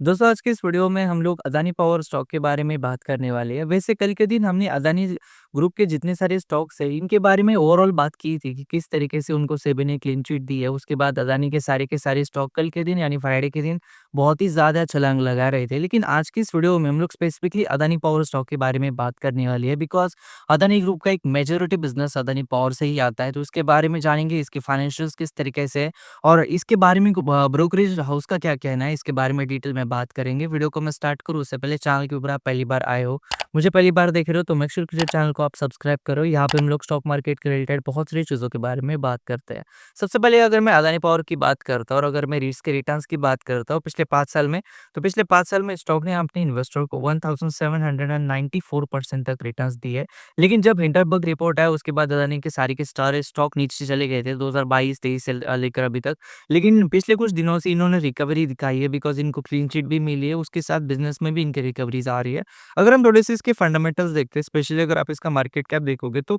दोस्तों आज के इस वीडियो में हम लोग अदानी पावर स्टॉक के बारे में बात करने वाले हैं। वैसे कल के दिन हमने अदानी ग्रुप के जितने सारे स्टॉक्स हैं इनके बारे में ओवरऑल बात की थी कि किस तरीके से उनको सेबी ने क्लीन चिट दी है। उसके बाद अदानी के सारे स्टॉक कल के दिन यानी फ्राइडे के दिन बहुत ही ज़्यादा छलांग लगा रहे थे। लेकिन आज की इस वीडियो में हम लोग स्पेसिफिकली अदानी पावर स्टॉक के बारे में बात करने वाली है बिकॉज़ अदानी ग्रुप का एक मेजॉरिटी बिज़नेस अदानी पावर से ही आता है। तो इसके बारे में जानेंगे, इसके फाइनेंशियल्स किस तरीके से है और इसके बारे में ब्रोकरेज हाउस का क्या कहना है, इसके बारे में डिटेल में बात करेंगे। वीडियो को मैं स्टार्ट करूँ उससे पहले चैनल के ऊपर आप पहली बार आए हो, मुझे पहली बार देख रहे हो तो मेक श्योर कीजिए चैनल को आप सब्सक्राइब करो। यहाँ पे हम लोग स्टॉक मार्केट के रिलेटेड बहुत सारी चीज़ों के बारे में बात करते हैं। सबसे पहले अगर मैं अदानी पावर की बात करता हूँ और अगर मैं रीट्स के रिटर्न्स की बात करता हूँ पिछले 5 साल में, तो पिछले 5 साल में स्टॉक ने अपने इन्वेस्टर को 1794% तक रिटर्न्स दिए। लेकिन जब हिंडनबर्ग रिपोर्ट आया उसके बाद अदानी के सारे स्टॉक नीचे चले गए थे 2022-23 से लेकर अभी तक। लेकिन पिछले कुछ दिनों से इन्होंने रिकवरी दिखाई है बिकॉज़ इनको क्लीन चिट भी मिली है, उसके साथ बिज़नेस में भी इनकी रिकवरीज़ आ रही है। अगर हम थोड़े-से इसके फंडामेंटल्स देखते हैं, स्पेशली अगर आप इसका मार्केट कैप देखोगे तो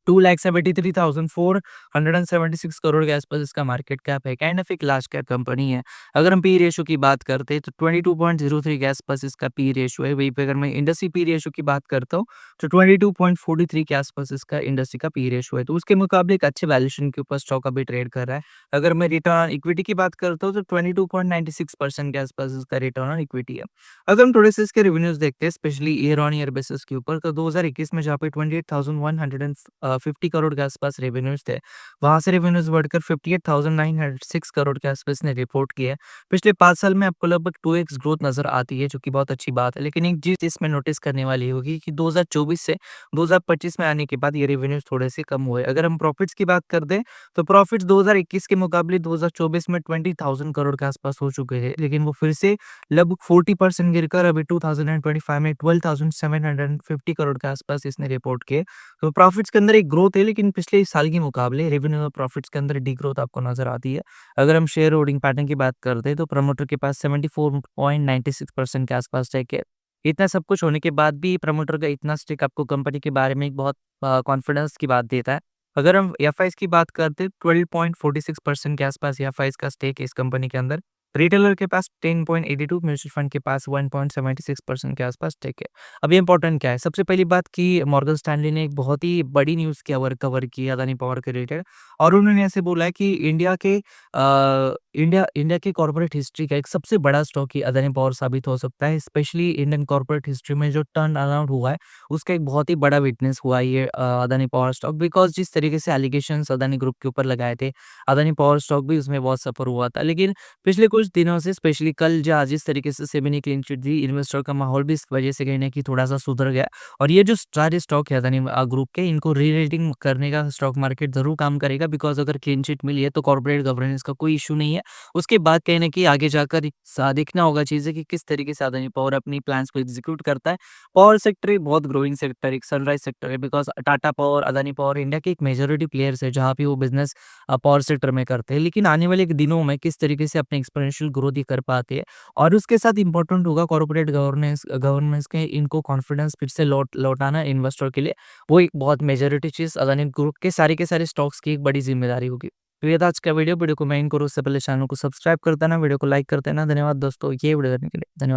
2,73,476 करोड़ के आसपास इसका मार्केट कैप है। काइंड ऑफ एक लार्ज कैप कंपनी है। अगर हम पी रेशियो की बात करते हैं तो 22.03 के आसपास इसका पी रेशियो है। वहीं पे अगर मैं इंडस्ट्री पी रेशियो की बात करता हूँ तो 22.43 के आसपास इसका इंडस्ट्री का पी रेशियो है। तो उसके मुकाबले एक अच्छे वैल्यूएशन के ऊपर स्टॉक अभी ट्रेड कर रहा है। अगर मैं रिटर्न ऑन इक्विटी की बात करता हूँ तो 22.96% के आसपास इसका रिटर्न ऑन इक्विटी है। अगर हम थोड़े से इसके रेवेन्यूज़ देखते हैं specially year on year basis के ऊपर तो 2021 में जहाँ पे 28,150 करोड़ के आसपास रेवेन्यूज़ थे, वहाँ से रेवेन्यूज़ बढ़कर 58,906 करोड़ के आसपास ने रिपोर्ट किया है। पिछले 5 साल में आपको लगभग 2x ग्रोथ नज़र आती है जो कि बहुत अच्छी बात है। लेकिन एक चीज़ इसमें नोटिस करने वाली होगी कि 2024 से 2025 में आने के बाद ये रेवेन्यूज़ थोड़े से कम हुए। अगर हम प्रॉफिट्स की बात कर दें तो प्रॉफिट्स 2021 के मुकाबले 2024 में 20,000 करोड़ के आसपास हो चुके थे। लेकिन वो फिर से लगभग 40% गिरकर अभी 2025 में 12,750 करोड़ के आसपास इसने रिपोर्ट किए। तो प्रॉफिट्स के अंदर एक ग्रोथ है लेकिन पिछले साल के मुकाबले रेवेन्यू और प्रॉफिट्स के अंदर डिग्रोथ आपको नज़र आती है। अगर हम शेयर होल्डिंग पैटर्न की बात करते हैं तो प्रमोटर के पास 74.96% के आसपास स्टेक है। इतना सब कुछ होने के बाद भी प्रमोटर का इतना स्टेक आपको कंपनी के बारे में एक बहुत कॉन्फिडेंस की बात देता है। अगर हम एफआईज़ की बात करते हैं 12.46% के आसपास एफआईज़ का स्टेक है इस कंपनी के अंदर। रिटेलर के पास 10.82, म्यूचुअल फंड के पास 1.76% के आसपास स्टेक है। अब ये इंपॉर्टेंट क्या है? सबसे पहली बात कि मॉर्गन स्टैनली ने एक बहुत ही बड़ी न्यूज़ कवर की है अदानी पावर के रिलेटेड और उन्होंने ऐसे बोला है कि इंडिया के कॉर्पोरेट हिस्ट्री का एक सबसे बड़ा स्टॉक ही अदानी पावर साबित हो सकता है। स्पेशली इंडियन कॉर्पोरेट हिस्ट्री में जो टर्न अराउंड हुआ है, उसका एक बहुत ही बड़ा विटनेस हुआ है ये अदानी पावर स्टॉक बिकॉज़ जिस तरीके से एलिगेशंस अदानी ग्रुप के ऊपर लगाए थे, अदानी पावर स्टॉक भी उसमें बहुत सफ़र हुआ था। लेकिन पिछले कुछ दिनों से स्पेशली कल जिस तरीके से सेबी ने क्लीन चिट दी, इन्वेस्टर का माहौल भी इस वजह से कहीं न कहीं थोड़ा-सा सुधर गया और ये जो सारे स्टॉक है अदानी ग्रुप के, इनको री-रेटिंग करने का स्टॉक मार्केट ज़रूर काम करेगा बिकॉज़ अगर क्लीन चिट मिली है, तो कॉर्पोरेट गवर्नेंस का कोई इश्यू नहीं है। उसके बाद कहीं न कहीं आगे जाकर देखना होगा चीज़ें कि किस तरीके से अदानी पावर अपनी प्लान्स को एग्ज़ीक्यूट करता है। पावर सेक्टर एक बहुत ग्रोइंग सेक्टर है, एक सनराइज़ सेक्टर है because Tata power, Adani power India के एक मेजॉरिटी प्लेयर्स है, जहाँ पे वो बिज़नेस पावर सेक्टर में करते हैं। लेकिन आने वाले दिनों में किस तरीके से अपने एक्सपोनेंशियल ग्रोथ ये कर पाते हैं और उसके साथ इम्पोर्टेंट होगा कॉर्पोरेट गवर्नेंस गवर्नेंस के इनको कॉन्फिडेंस फिर से लौटाना इन्वेस्टर के लिए, वो एक बहुत मेजॉरिटी चीज़ अदानी ग्रुप के सारे स्टॉक्स की एक बड़ी ज़िम्मेदारी होगी। तो ये था आज का वीडियो को मैं इन करूँ उससे पहले चैनल को सब्सक्राइब कर देना, वीडियो को लाइक कर देना। धन्यवाद दोस्तों, ये वीडियो देखने के लिए। धन्यवाद।